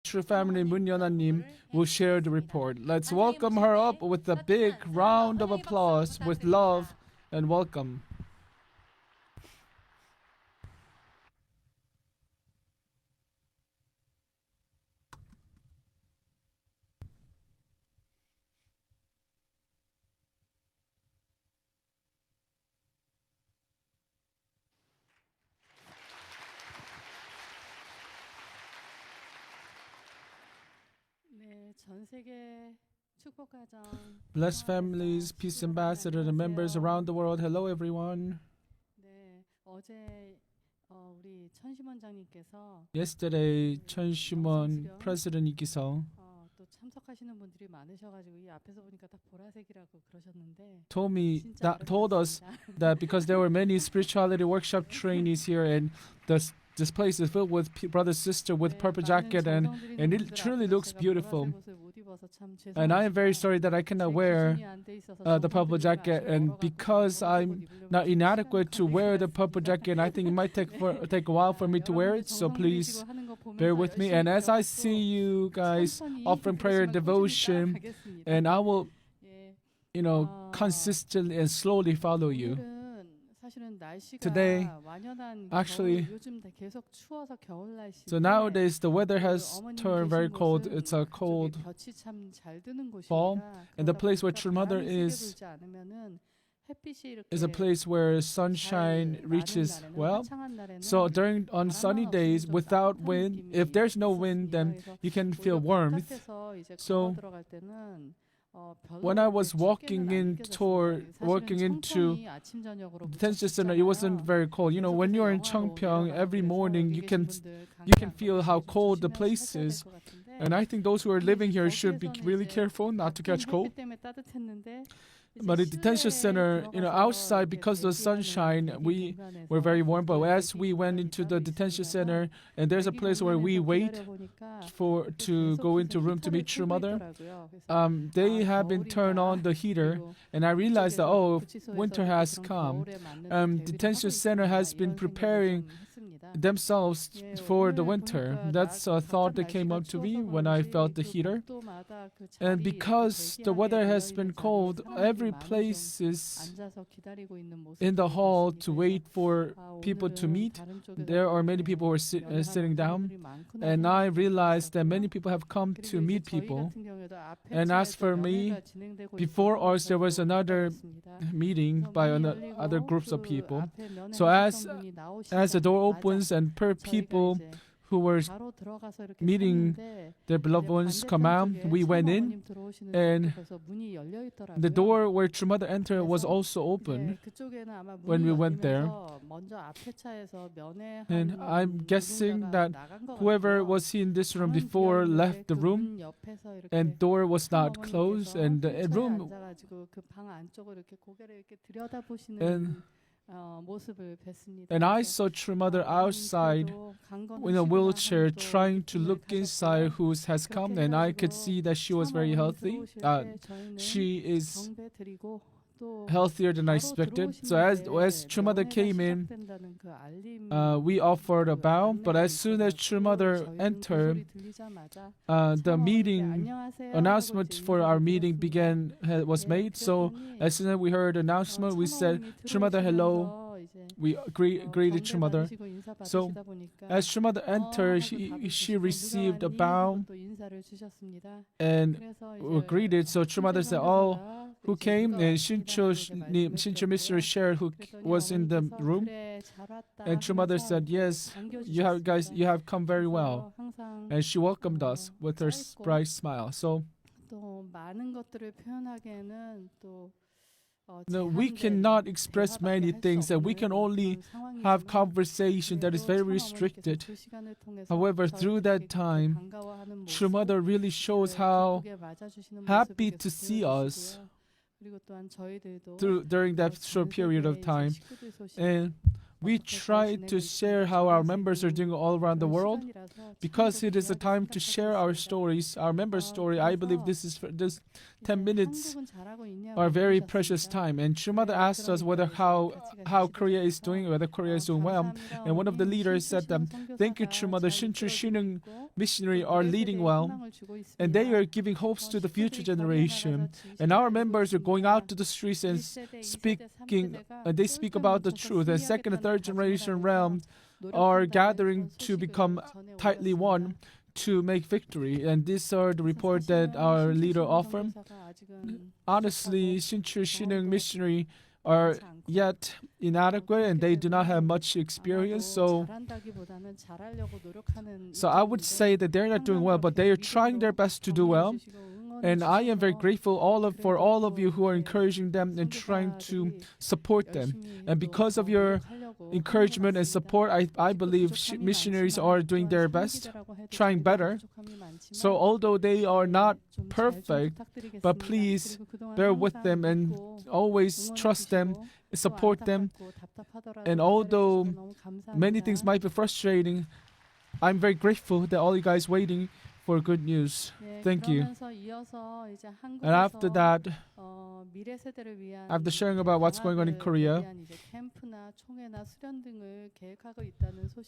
True family 문연아님 will share the report. Let's welcome her up with a big round of applause with love and welcome. Blessed families, peace ambassador, and members around the world. Hello, everyone. Yesterday, Cheonshim president이기서 told us that because there were many spirituality workshop trainees here and this place is filled with brother sister with purple jacket and it truly looks beautiful. And I am very sorry that I cannot wear the purple jacket, and because I'm not inadequate to wear the purple jacket, I think it might take a while for me to wear it. So please bear with me. And as I see you guys offering prayer devotion, and I will, consistently and slowly follow you. Today, actually, so nowadays the weather has turned very cold. It's a cold fall, and the place where True Mother is a place where sunshine reaches well. So on sunny days without wind, if there's no wind, then you can feel warmth. So when I was walking into detention center, it wasn't very cold. When you're in Cheongpyeong, every morning you can feel how cold the place is, and I think those who are living here should be really careful not to catch cold. But at detention center, outside because of the sunshine, we were very warm. But as we went into the detention center, and there's a place where we wait to go into room to meet True Mother, they have been turned on the heater, and I realized that winter has come. Detention center has been preparing themselves for the winter. That's a thought that came up to me when I felt the heater. And because the weather has been cold, every place is in the hall to wait for people to meet. There are many people who are sitting down, and I realized that many people have come to meet people. And as for me, before us there was another meeting by other groups of people. So as the door opens and per people who were meeting their beloved ones come out, we went in, and the door where True Mother entered was also open when we went there. And I'm guessing that whoever was in this room before left the room, and door was not closed, and the room and I saw True Mother outside in a wheelchair trying to look inside who has come, and I could see that she was very healthy. She is healthier than I expected. So as True Mother came in, we offered a bow, but as soon as True Mother entered, the meeting announcement for our meeting was made. So as soon as we heard the announcement, we said, True Mother, hello. We greeted True Mother. So as True Mother entered, she received a bow and were greeted. So True Mother said, who came? And Shincho Mystery shared who was in the room. And True Mother said, yes, you have come very well. And she welcomed us with her bright smile. So no, we cannot express many things, and we can only have conversation that is very restricted. However, through that time, True Mother really shows how happy to see us during that short period of time. And we try to share how our members are doing all around the world. Because it is a time to share our stories, our members' story, I believe this 10 minutes are very precious time. And True Mother asked us how Korea is doing, whether Korea is doing well. And one of the leaders said, thank you, True Mother. 신추 쉬는 missionary are leading well, and they are giving hopes to the future generation. And our members are going out to the streets and speaking. They speak about the truth. And second and third generation realm are gathering to become tightly one to make victory. And these are the report that our leader offered. Honestly, Cheonshim missionary are yet inadequate and they do not have much experience. So I would say that they're not doing well, but they are trying their best to do well. And I am very grateful for all of you who are encouraging them and trying to support them. And because of your encouragement and support, I believe missionaries are doing their best, trying better. So although they are not perfect, but please bear with them and always trust them, support them. And although many things might be frustrating, I'm very grateful that all you guys waiting for good news. Thank you. And after that, after sharing about what's going on in Korea,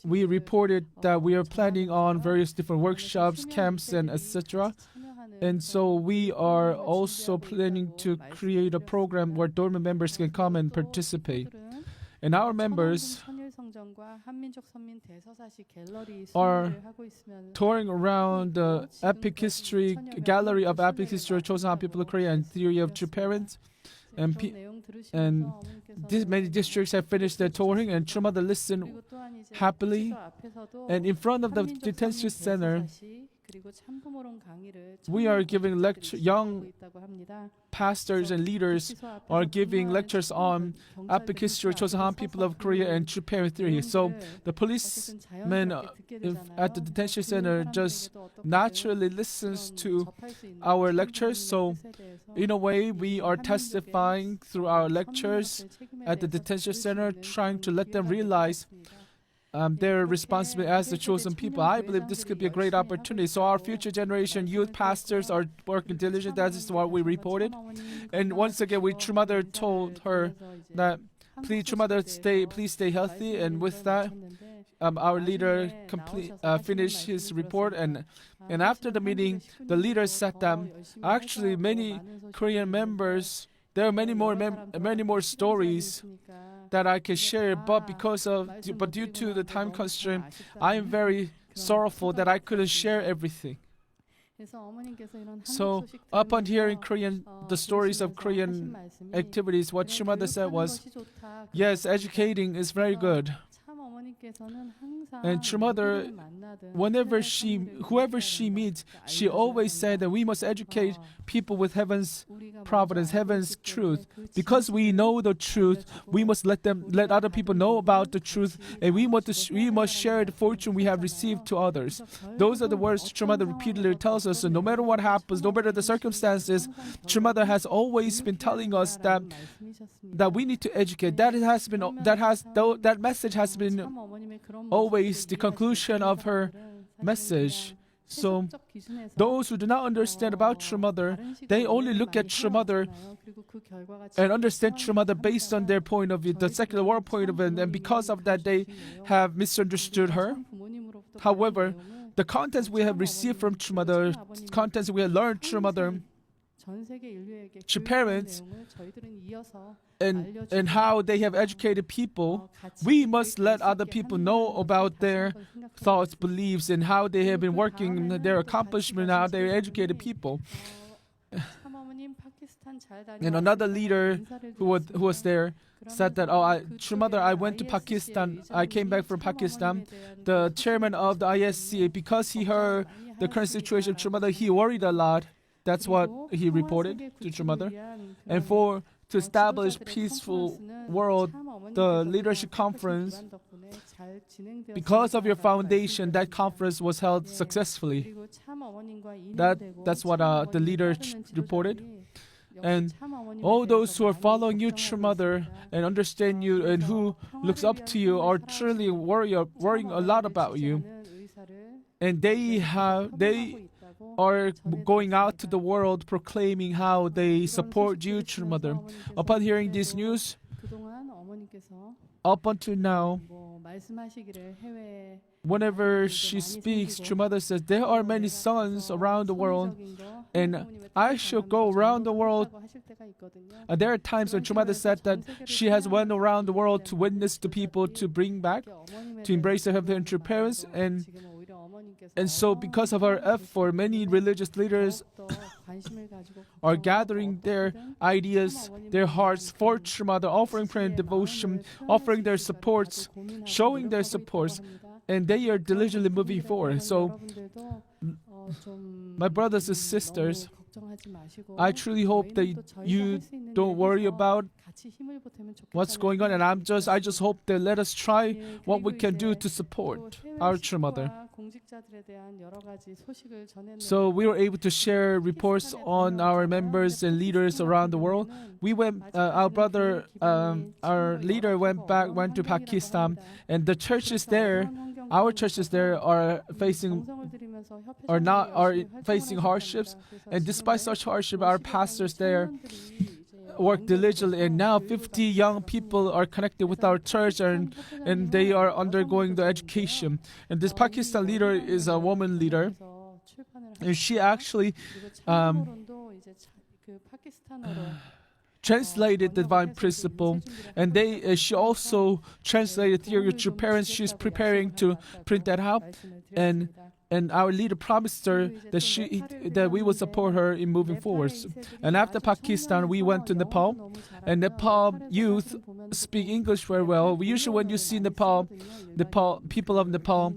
we reported that we are planning on various different workshops, camps, and etc. And so we are also planning to create a program where dormant members can come and participate. And our members are touring around the epic history, gallery of epic history of Chosun people of Korea and theory of true parents. And many districts have finished their touring, and True Mother listened happily. And in front of the detention center, we are giving lecture. Young pastors and leaders are giving lectures on epic history, Chosun people of Korea, and true parent theory. So the policemen at the detention center just naturally listens to our lectures. So in a way, we are testifying through our lectures at the detention center, trying to let them realize their responsibility as the chosen people. I believe this could be a great opportunity. So our future generation youth pastors are working diligently. That is what we reported. And once again, True Mother told her that True Mother, please stay healthy. And with that, our leader finished his report. And after the meeting, the leader said that actually many Korean members, there are many more stories that I can share, but due to the time constraint, I am very sorrowful that I couldn't share everything. So upon hearing the stories of Korean activities, what Shumada said was, yes, educating is very good. And True Mother, whoever she meets, she always said that we must educate people with heaven's providence, heaven's truth. Because we know the truth, we must let other people know about the truth, and we must share the fortune we have received to others. Those are the words True Mother repeatedly tells us. And no matter what happens, no matter the circumstances, True Mother has always been telling us that we need to educate. That message has been always the conclusion of her message. So those who do not understand about True Mother, they only look at True Mother and understand True Mother based on their point of view, the secular world point of view, and because of that they have misunderstood her. However, the contents we have received from True Mother, contents we have learned True Mother, to parents, and how they have educated people, we must let other people know about their thoughts, beliefs, and how they have been working, their accomplishment, how they educated people. And another leader who was there said that, True Mother, I went to Pakistan. I came back from Pakistan. The chairman of the ISC, because he heard the current situation of True Mother, he worried a lot. That's what he reported to True Mother. And to establish peaceful world, the leadership conference, because of your foundation, that conference was held successfully. That's what the leader reported. And all those who are following you, True Mother, and understand you, and who looks up to you, are truly worrying a lot about you. And they are going out to the world proclaiming how they support you, True Mother. Upon hearing this news, up until now, whenever she speaks, true mother says, there are many sons around the world, and I should go around the world. There are times when true mother said that she has went around the world to witness to people to bring back, to embrace the heavenly true parents, and so because of her effort, many religious leaders are gathering their ideas, their hearts for True Mother, offering prayer and devotion, offering their supports, showing their supports, and they are diligently moving forward. So, my brothers and sisters, I truly hope that you don't worry about what's going on, and I just hope that let us try what we can do to support our True Mother. So we were able to share reports on our members and leaders around the world. We went, our leader went to Pakistan, and the churches there, our churches there are facing hardships, and despite such hardship, our pastors there work diligently, and now 50 young people are connected with our church, and they are undergoing the education. And this Pakistan leader is a woman leader, and she actually translated the divine principle, and she also translated theory of true parents. She's preparing to print that out, and our leader promised her that we will support her in moving forward. And after Pakistan, we went to Nepal, and Nepal youth speak English very well. Usually when you see Nepal people of Nepal,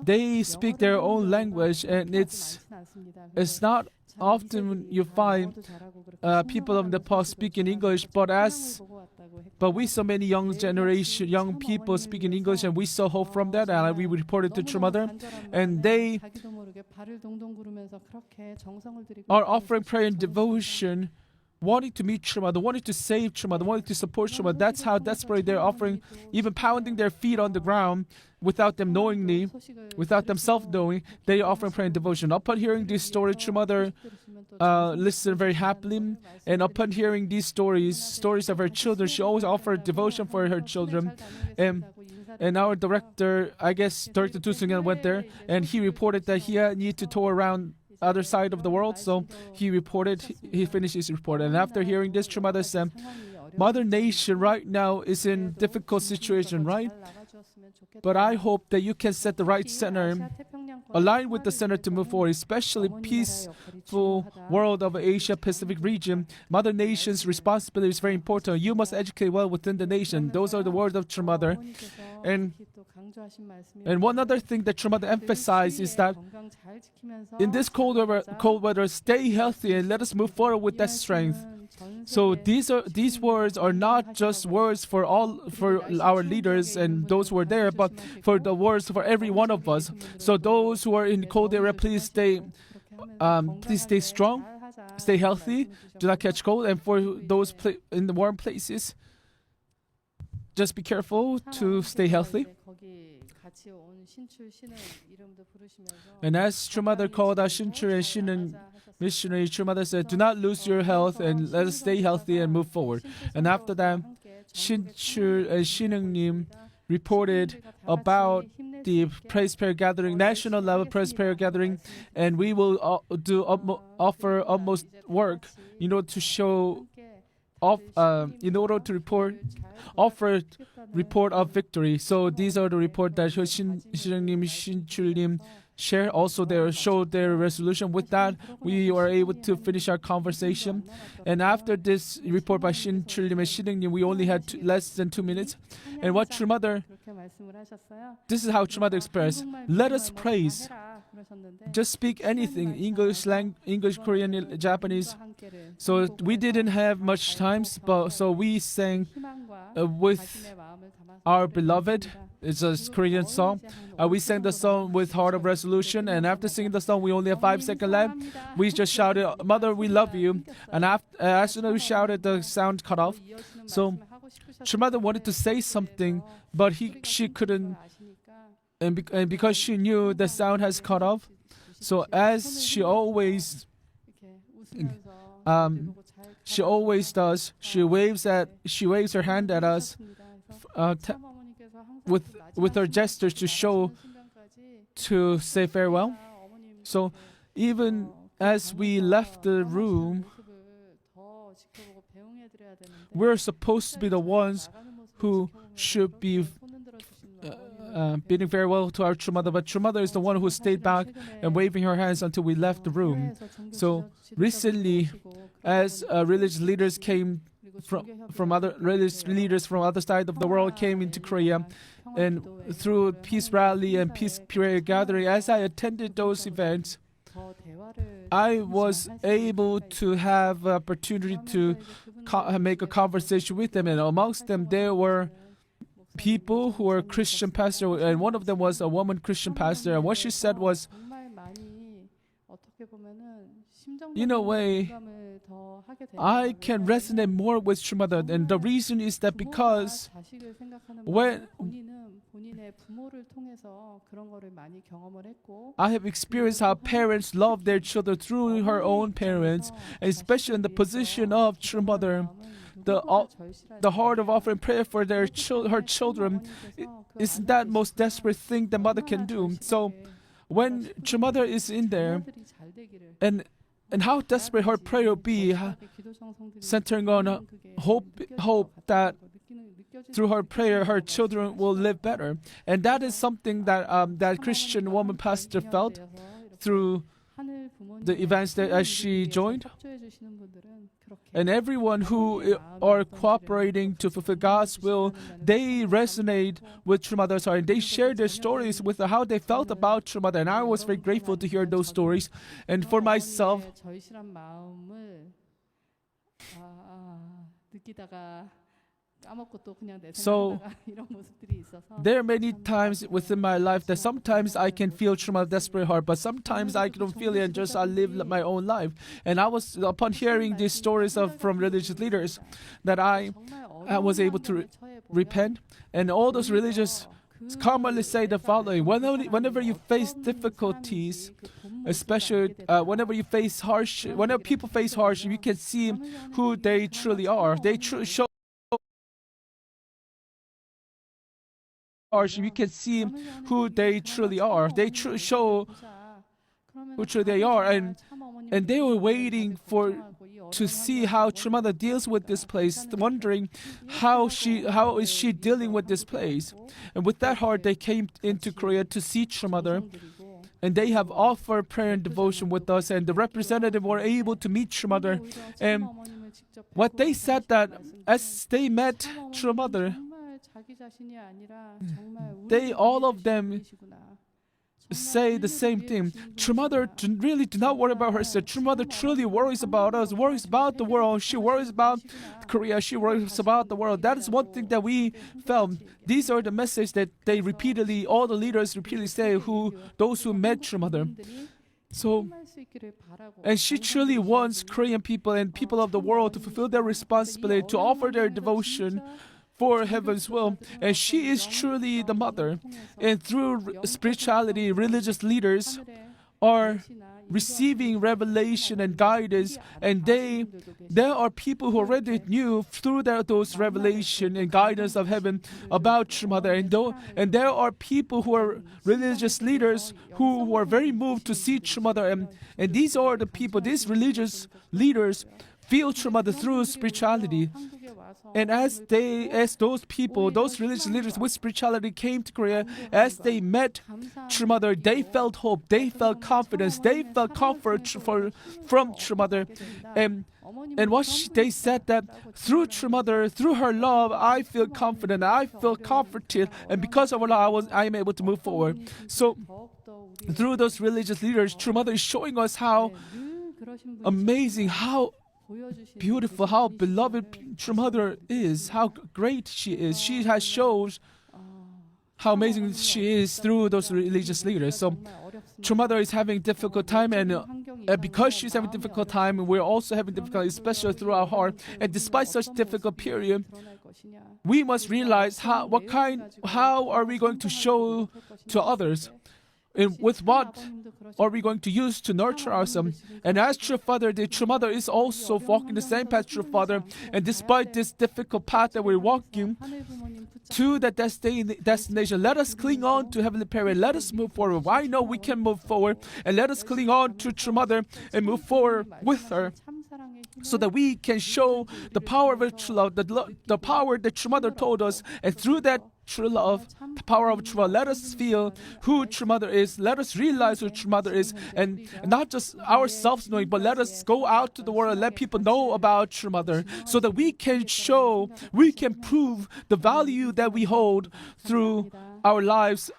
they speak their own language, and it's not often you find people of Nepal speaking English, but we saw many young people speaking English, and we saw hope from that, and we reported to True Mother, and they are offering prayer and devotion, wanting to meet True Mother, wanting to save True Mother, wanting to support True Mother. That's how desperate they're offering, even pounding their feet on the ground without them knowingly, without them self-knowing. They are offering prayer and devotion. Upon hearing this story, True Mother listened very happily, and upon hearing these stories of her children, she always offered devotion for her children. And our director, Director Dusungen went there, and he reported that he needed to tour around other side of the world. So he finished his report. And after hearing this, True Mother said, Mother Nation right now is in difficult situation, right? But I hope that you can set the right center, align with the center to move forward, especially peaceful world of Asia Pacific region. Mother Nation's responsibility is very important. You must educate well within the nation. Those are the words of True Mother. And one other thing that True Mother emphasized is that in this cold weather, stay healthy and let us move forward with that strength. So these words are not just words for our leaders and those who are there, but for the words for every one of us. So those who are in cold area, please stay strong, stay healthy, do not catch cold. And for those in the warm places, just be careful to stay healthy. And as True Mother called out Shinchul and Shinan missionary, True Mother said, do not lose your health and let us stay healthy and move forward. And after that, Shinchul and Shinungnim reported about the praise prayer gathering, national level praise prayer gathering, and we will offer utmost work in order to show offer report of victory. So these are the report that Shinungnim, Shinchulnim share. Also, they showed their resolution. With that, we were able to finish our conversation. And after this report by Shinchulnim and Shinungnim, we only had less than 2 minutes. And what True Mother, this is how True Mother expressed: let us praise. Just speak anything, English, Korean, Japanese. So we didn't have much time, so we sang with our beloved. It's a Korean song. We sang the song with Heart of Resolution, and after singing the song, we only have 5 seconds left. We just shouted, Mother, we love you. And as soon as we shouted, the sound cut off. So True Mother wanted to say something, but she couldn't, and because she knew the sound has cut off. So as she always does, she waves her hand at us with her gestures to show to say farewell. So even as we left the room, we're supposed to be the ones who should be bidding farewell to our true mother, but true mother is the one who stayed back and waving her hands until we left the room. So recently, as religious leaders came from other religious leaders from other side of the world came into Korea, and through peace rally and peace prayer gathering, as I attended those events, I was able to have the opportunity to make a conversation with them, and amongst them there were people who were Christian pastors, and one of them was a woman Christian pastor, and what she said was, in a way, I can resonate more with true mother, and the reason is that because when I have experienced how parents love their children through her own parents, and especially in the position of true mother, the heart of offering prayer for her children is that most desperate thing the mother can do. So when true mother is in there, and how desperate her prayer will be, centering on hope that through her prayer her children will live better, and that is something that that Christian woman pastor felt through the events that as she joined. And everyone who are cooperating to fulfill God's will, they resonate with True Mother's heart, and they share their stories with how they felt about True Mother. And I was very grateful to hear those stories. And for myself, so there are many times within my life that sometimes I can feel True Mother's desperate heart, but sometimes I don't feel it and just I live my own life. And I was, upon hearing these stories from religious leaders, that I was able to repent. And all those religious commonly say the following: whenever you face difficulties, especially whenever people face hardship, you can see who they truly are. They show you can see who they truly are. They show who truly they are, and they were waiting to see how True Mother deals with this place, wondering how is she dealing with this place. And with that heart, they came into Korea to see True Mother, and they have offered prayer and devotion with us, and the representative were able to meet True Mother. And what they said, that as they met True Mother, all of them say the same thing. True Mother really do not worry about herself. True Mother truly worries about us, worries about the world. She worries about Korea. She worries about the world. That is one thing that we felt. These are the messages that all the leaders repeatedly say, those who met True Mother. So, and she truly wants Korean people and people of the world to fulfill their responsibility, to offer their devotion for heaven's will. And she is truly the mother. And through spirituality, religious leaders are receiving revelation and guidance, and there are people who already knew through those revelation and guidance of heaven about True Mother, and there are people who are religious leaders who are very moved to see True Mother, and these are the people, these religious leaders feel True Mother through spirituality. And as those people, those religious leaders with spirituality came to Korea, as they met True Mother, they felt hope, they felt confidence, they felt comfort from True Mother. And they said that through True Mother, through her love, I feel confident, I feel comforted, and because of her love, I am able to move forward. So through those religious leaders, True Mother is showing us how amazing, how beautiful, how beloved True Mother is, how great she is. She has shown how amazing she is through those religious leaders. So True Mother is having difficult time, and because she's having difficult time, we're also having difficulty, especially through our heart. And despite such difficult period, we must realize how are we going to show to others. And with what are we going to use to nurture ourselves? And as true father, the true mother is also walking the same path true father. And despite this difficult path that we're walking to the destination, let us cling on to Heavenly Parent. Let us move forward. I know we can move forward. And let us cling on to true mother and move forward with her, so that we can show the power of true love, the power that true mother told us. And through that true love, the power of true love, let us feel who true mother is. Let us realize who true mother is, and not just ourselves knowing, but let us go out to the world and let people know about true mother, so that we can show, we can prove the value that we hold through our lives